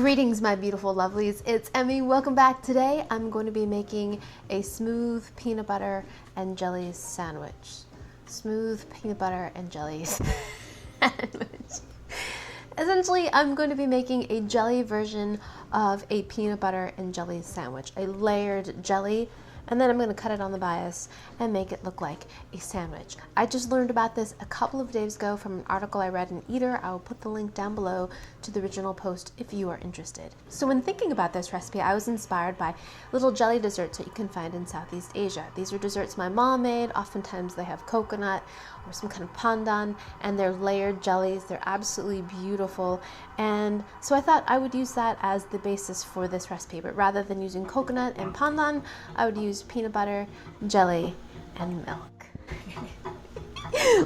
Greetings, my beautiful lovelies. It's Emmy. Welcome back. Today I'm going to be making a smooth peanut butter and jelly sandwich. Smooth peanut butter and jelly sandwich. Essentially, I'm going to be making a jelly version of a peanut butter and jelly sandwich, a layered jelly, and then I'm going to cut it on the bias and make it look like a sandwich. I just learned about this a couple of days ago from an article I read in Eater. I will put the link down below to the original post if you are interested. So when thinking about this recipe, I was inspired by little jelly desserts that you can find in Southeast Asia. These are desserts my mom made. Oftentimes they have coconut or some kind of pandan, and they're layered jellies. They're absolutely beautiful. And so I thought I would use that as the basis for this recipe, but rather than using coconut and pandan, I would use peanut butter, jelly, and milk.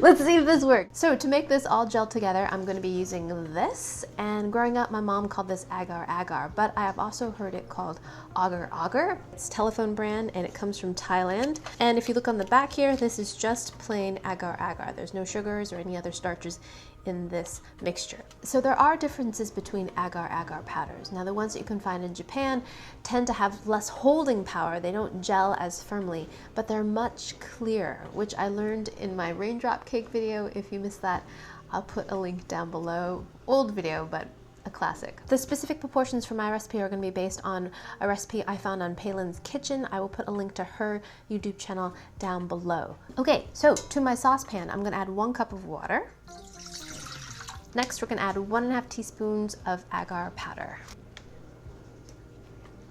Let's see if this works. So to make this all gel together, I'm going to be using this, and growing up my mom called this agar, but I have also heard it called agar. It's a telephone brand and it comes from Thailand. And if you look on the back here, this is just plain agar. There's no sugars or any other starches in this mixture. So there are differences between agar powders. Now the ones that you can find in Japan tend to have less holding power. They don't gel as firmly, but they're much clearer, which I learned in my raindrop cake video. If you missed that, I'll put a link down below. Old video, but a classic. The specific proportions for my recipe are going to be based on a recipe I found on Palin's Kitchen. I will put a link to her YouTube channel down below. Okay, so to my saucepan, I'm going to add 1 cup of water. Next, we're going to add 1½ teaspoons of agar powder.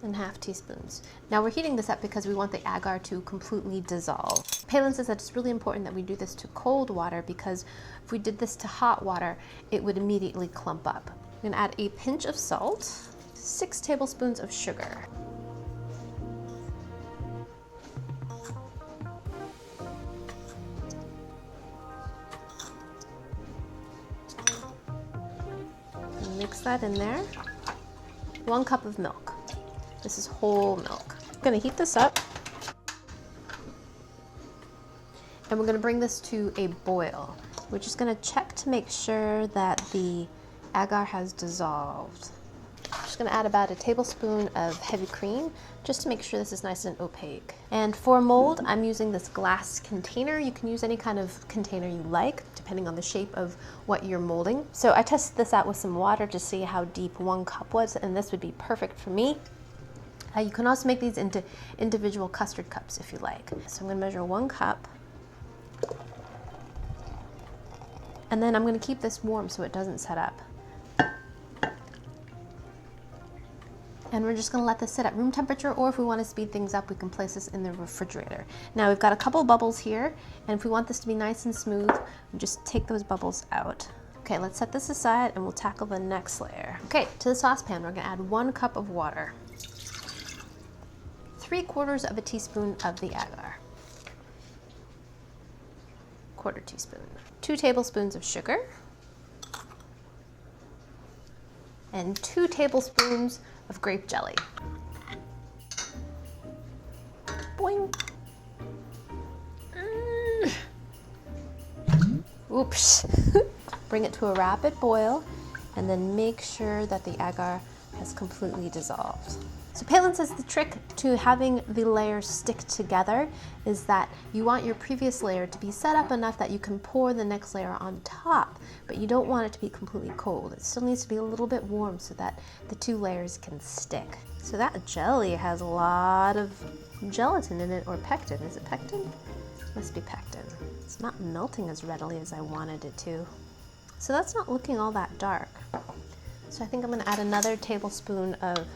1/2 teaspoons. Now we're heating this up because we want the agar to completely dissolve. Palin says that it's really important that we do this to cold water because if we did this to hot water, it would immediately clump up. I'm going to add a pinch of salt, 6 tablespoons of sugar. Mix that in there. 1 cup of milk. This is whole milk. I'm going to heat this up. And we're going to bring this to a boil. We're just going to check to make sure that the agar has dissolved. I'm just going to add about a tablespoon of heavy cream just to make sure this is nice and opaque. And for a mold, I'm using this glass container. You can use any kind of container you like, depending on the shape of what you're molding. So I tested this out with some water to see how deep 1 cup was, and this would be perfect for me. You can also make these into individual custard cups if you like. So I'm going to measure 1 cup. And then I'm going to keep this warm so it doesn't set up. And we're just going to let this sit at room temperature, or if we want to speed things up, we can place this in the refrigerator. Now we've got a couple bubbles here, and if we want this to be nice and smooth, we just take those bubbles out. Okay, let's set this aside and we'll tackle the next layer. Okay, to the saucepan, we're going to add 1 cup of water, 3/4 of a teaspoon of the agar, 1/4 teaspoon, 2 tablespoons of sugar, and 2 tablespoons of grape jelly. Boing. Oops. Bring it to a rapid boil and then make sure that the agar has completely dissolved. So Palin says the trick to having the layers stick together is that you want your previous layer to be set up enough that you can pour the next layer on top, but you don't want it to be completely cold. It still needs to be a little bit warm so that the 2 layers can stick. So that jelly has a lot of gelatin in it, or pectin. Is it pectin? Must be pectin. It's not melting as readily as I wanted it to. So that's not looking all that dark. So I think I'm going to add another tablespoon of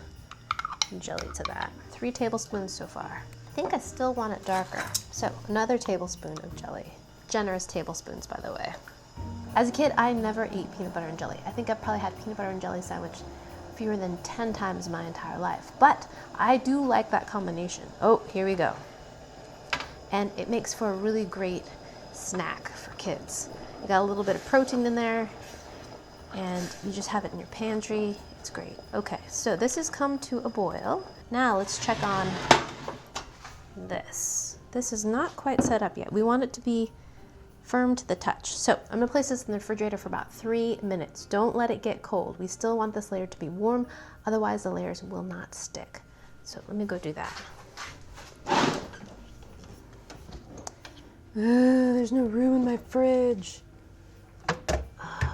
jelly to that. 3 tablespoons so far. I think I still want it darker. So another tablespoon of jelly. Generous tablespoons, by the way. As a kid, I never ate peanut butter and jelly. I think I've probably had peanut butter and jelly sandwich fewer than 10 times my entire life. But I do like that combination. Oh, here we go. And it makes for a really great snack for kids. You got a little bit of protein in there, and you just have it in your pantry. It's great. Okay, so this has come to a boil. Now let's check on this. This is not quite set up yet. We want it to be firm to the touch. So I'm gonna place this in the refrigerator for about 3 minutes. Don't let it get cold. We still want this layer to be warm, otherwise the layers will not stick. So let me go do that. There's no room in my fridge.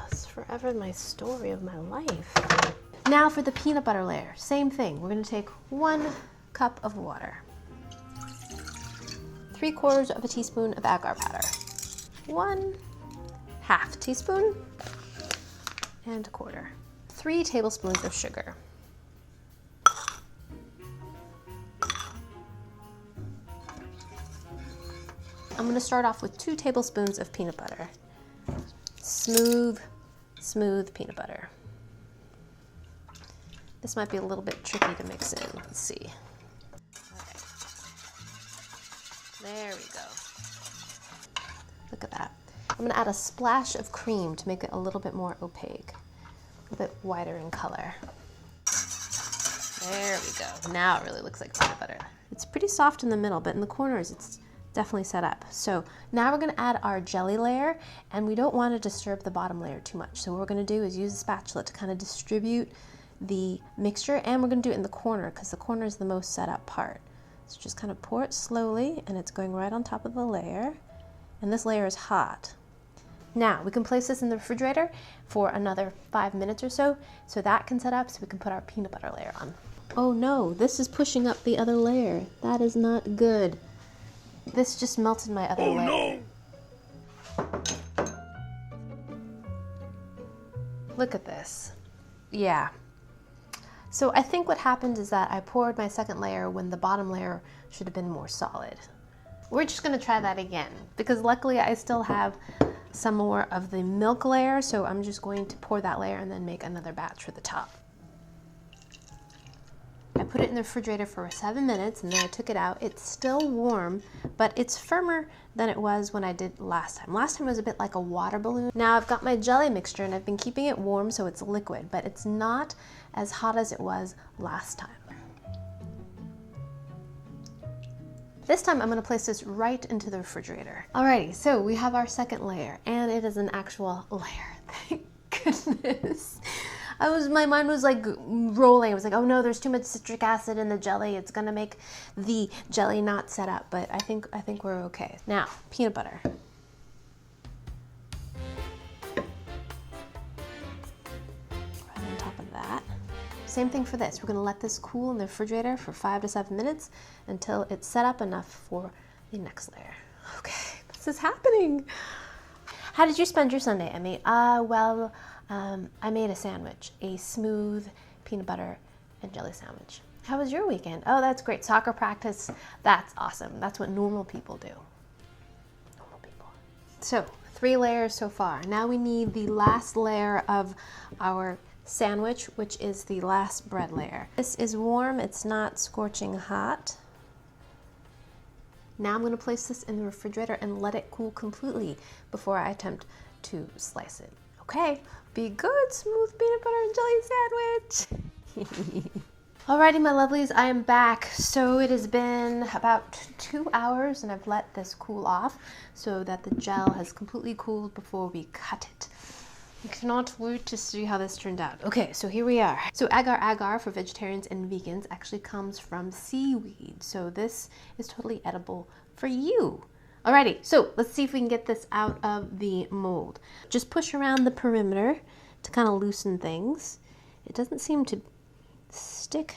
It's forever my story of my life. Now for the peanut butter layer, same thing. We're gonna take 1 cup of water, 3/4 of a teaspoon of agar powder, 1/2 teaspoon, and 1/4. 3 tablespoons of sugar. I'm gonna start off with 2 tablespoons of peanut butter. Smooth peanut butter. This might be a little bit tricky to mix in. Let's see. Okay. There we go. Look at that. I'm gonna add a splash of cream to make it a little bit more opaque, a bit whiter in color. There we go. Now it really looks like peanut butter. It's pretty soft in the middle, but in the corners it's definitely set up. So now we're gonna add our jelly layer, and we don't want to disturb the bottom layer too much. So what we're gonna do is use a spatula to kind of distribute the mixture, and we're gonna do it in the corner because the corner is the most set up part. So just kind of pour it slowly, and it's going right on top of the layer, and this layer is hot. Now we can place this in the refrigerator for another 5 minutes or so that can set up so we can put our peanut butter layer on. Oh no, this is pushing up the other layer. That is not good. This just melted my other layer. No. Look at this. Yeah. So I think what happened is that I poured my second layer when the bottom layer should have been more solid. We're just gonna try that again because luckily I still have some more of the milk layer, so I'm just going to pour that layer and then make another batch for the top. I put it in the refrigerator for 7 minutes and then I took it out. It's still warm, but it's firmer than it was when I did last time. Last time it was a bit like a water balloon. Now I've got my jelly mixture and I've been keeping it warm so it's liquid, but it's not as hot as it was last time. This time I'm gonna place this right into the refrigerator. Alrighty, so we have our second layer and it is an actual layer. Thank goodness. My mind was like rolling. I was like, oh no, there's too much citric acid in the jelly. It's gonna make the jelly not set up, but I think we're okay. Now, peanut butter. Right on top of that. Same thing for this. We're gonna let this cool in the refrigerator for 5 to 7 minutes until it's set up enough for the next layer. Okay, this is happening. How did you spend your Sunday, Emmy? I made a sandwich, a smooth peanut butter and jelly sandwich. How was your weekend? Oh, that's great. Soccer practice. That's awesome. That's what normal people do. Normal people. So 3 layers so far. Now we need the last layer of our sandwich, which is the last bread layer. This is warm. It's not scorching hot. Now I'm going to place this in the refrigerator and let it cool completely before I attempt to slice it. Okay, be good, smooth peanut butter and jelly sandwich. Alrighty, my lovelies, I am back. So it has been about 2 hours and I've let this cool off so that the gel has completely cooled before we cut it. I cannot wait to see how this turned out. Okay, so here we are. So agar for vegetarians and vegans actually comes from seaweed. So this is totally edible for you. Alrighty, so let's see if we can get this out of the mold. Just push around the perimeter to kind of loosen things. It doesn't seem to stick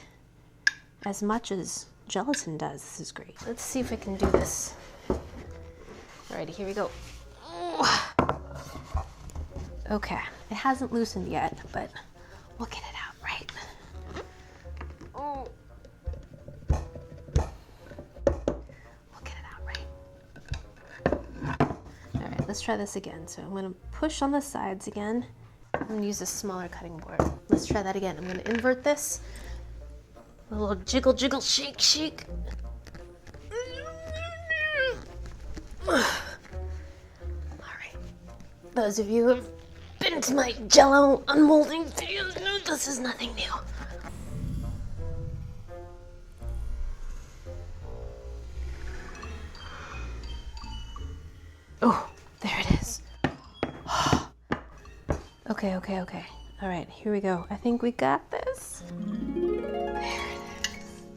as much as gelatin does. This is great. Let's see if I can do this. Alrighty, here we go. Okay, it hasn't loosened yet, but we'll get it out, right? Oh. Alright, let's try this again. So I'm going to push on the sides again. I'm going to use a smaller cutting board. Let's try that again. I'm going to invert this. A little jiggle, jiggle, shake, shake. Alright. Those of you who have been to my Jell-O unmolding videos know this is nothing new. Oh, There it is. Okay. All right, here we go. I think we got this. There it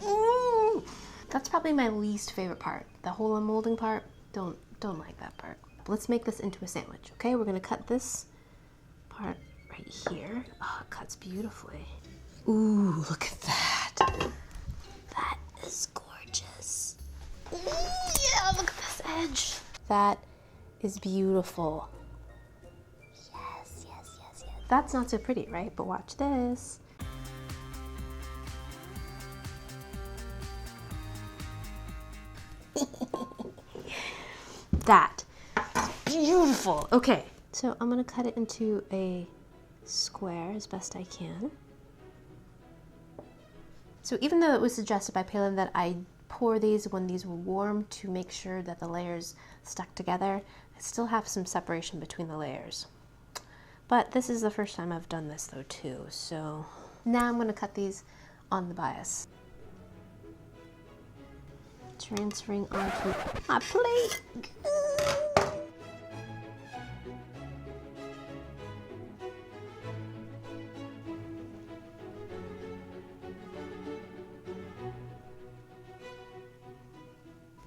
is. That's probably my least favorite part. The whole unmolding part, don't like that part. Let's make this into a sandwich, okay? We're gonna cut this part right here. Oh, it cuts beautifully. Ooh, look at that. That is gorgeous. Ooh, yeah, look at this edge. That is beautiful. Yes. That's not so pretty, right? But watch this. That is beautiful. Okay, so I'm gonna cut it into a square as best I can. So even though it was suggested by Palin that I pour these when these were warm to make sure that the layers stuck together, I still have some separation between the layers. But this is the first time I've done this though too, so now I'm gonna cut these on the bias. Transferring onto my plate.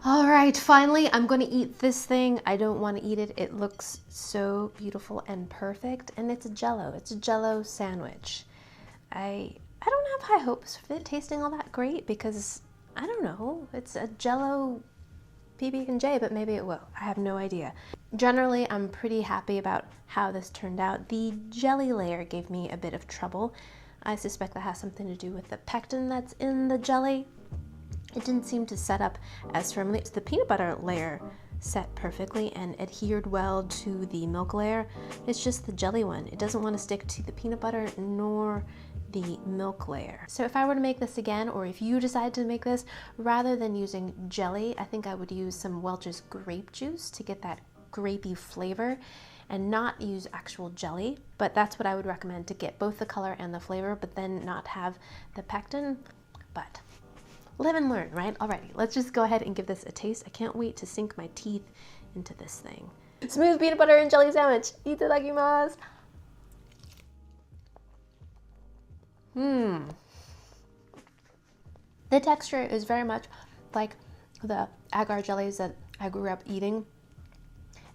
All right, finally, I'm gonna eat this thing. I don't wanna eat it. It looks so beautiful and perfect, and it's a Jell-O. It's a Jell-O sandwich. I don't have high hopes for it tasting all that great because, I don't know, it's a Jell-O PB&J, but maybe it will. I have no idea. Generally, I'm pretty happy about how this turned out. The jelly layer gave me a bit of trouble. I suspect that has something to do with the pectin that's in the jelly. It didn't seem to set up as firmly. The peanut butter layer set perfectly and adhered well to the milk layer. It's just the jelly one. It doesn't want to stick to the peanut butter nor the milk layer. So if I were to make this again, or if you decide to make this, rather than using jelly, I think I would use some Welch's grape juice to get that grapey flavor and not use actual jelly. But that's what I would recommend to get both the color and the flavor, but then not have the pectin. But live and learn, right? Alrighty, let's just go ahead and give this a taste. I can't wait to sink my teeth into this thing. Smooth peanut butter and jelly sandwich. Itadakimasu. The texture is very much like the agar jellies that I grew up eating.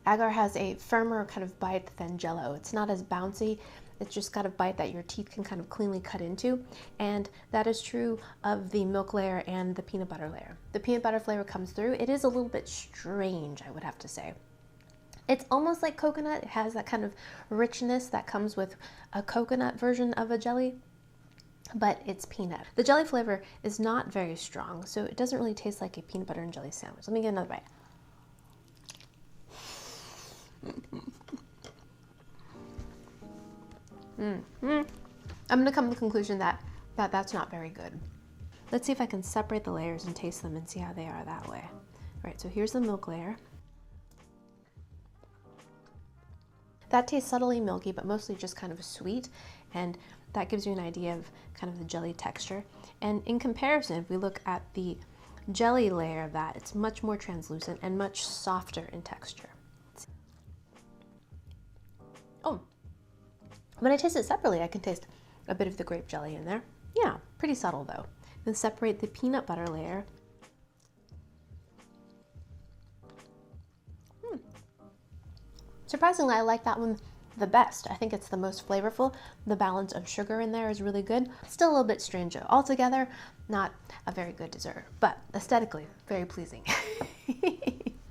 Agar has a firmer kind of bite than Jell-O. It's not as bouncy. It's just got a bite that your teeth can kind of cleanly cut into. And that is true of the milk layer and the peanut butter layer. The peanut butter flavor comes through. It is a little bit strange, I would have to say. It's almost like coconut. It has that kind of richness that comes with a coconut version of a jelly, but it's peanut. The jelly flavor is not very strong, so it doesn't really taste like a peanut butter and jelly sandwich. Let me get another bite. I'm gonna come to the conclusion that that's not very good. Let's see if I can separate the layers and taste them and see how they are that way. All right, so here's the milk layer. That tastes subtly milky, but mostly just kind of sweet, and that gives you an idea of kind of the jelly texture. And in comparison, if we look at the jelly layer of that, it's much more translucent and much softer in texture. Oh, when I taste it separately, I can taste a bit of the grape jelly in there. Yeah, pretty subtle though. Then separate the peanut butter layer. Surprisingly, I like that one the best. I think it's the most flavorful. The balance of sugar in there is really good. Still a little bit strange though. Altogether, not a very good dessert, but aesthetically, very pleasing.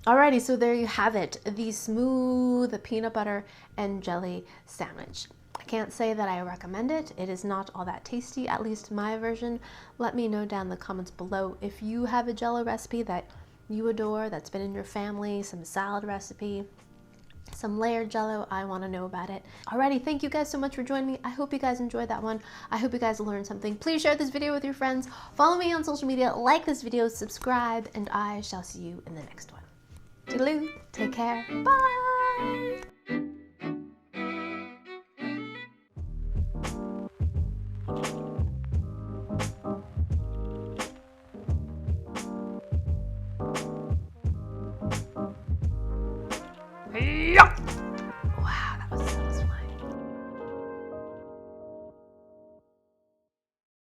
Alrighty, so there you have it, the smooth peanut butter and jelly sandwich. I can't say that I recommend it. It is not all that tasty, at least my version. Let me know down in the comments below if you have a Jell-O recipe that you adore, that's been in your family, some salad recipe, some layered Jell-O. I want to know about it. Alrighty, thank you guys so much for joining me. I hope you guys enjoyed that one. I hope you guys learned something. Please share this video with your friends. Follow me on social media, like this video, subscribe, and I shall see you in the next one. Toodaloo, take care, bye! Hey! Hee-yah!